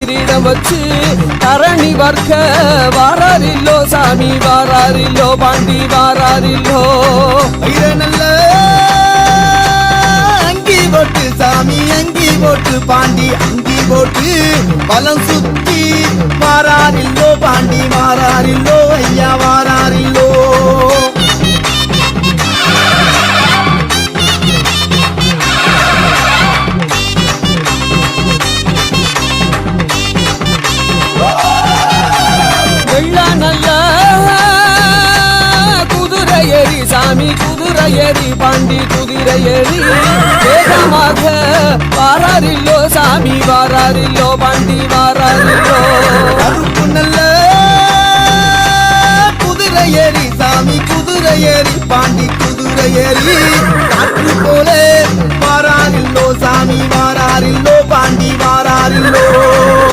கிரீடம் வச்சு தரணி வர்க்க வாராரில்லோ சாமி வாராரில்லோ பாண்டி வாராரில்லோ நல்ல அங்கி போட்டு சாமி அங்கி போட்டு பாண்டி அங்கி போட்டு பலம் சுத்தி வாராரில்லோ பாண்டி வாராரில்லோ ஐயா வாராரில்லோ சாமி குதிரை ஏறி பாண்டி குதிரை ஏறி வேகமாக வாராரில்லோ சாமி வாராரில்லோ பாண்டி வாராரில்லோ கருப்பு நல்ல குதிரை ஏறி சாமி குதிரை ஏறி பாண்டி குதிரை ஏறி காற்று போல வாராரில்லோ சாமி வாராரில்லோ பாண்டி வாராரில்லோ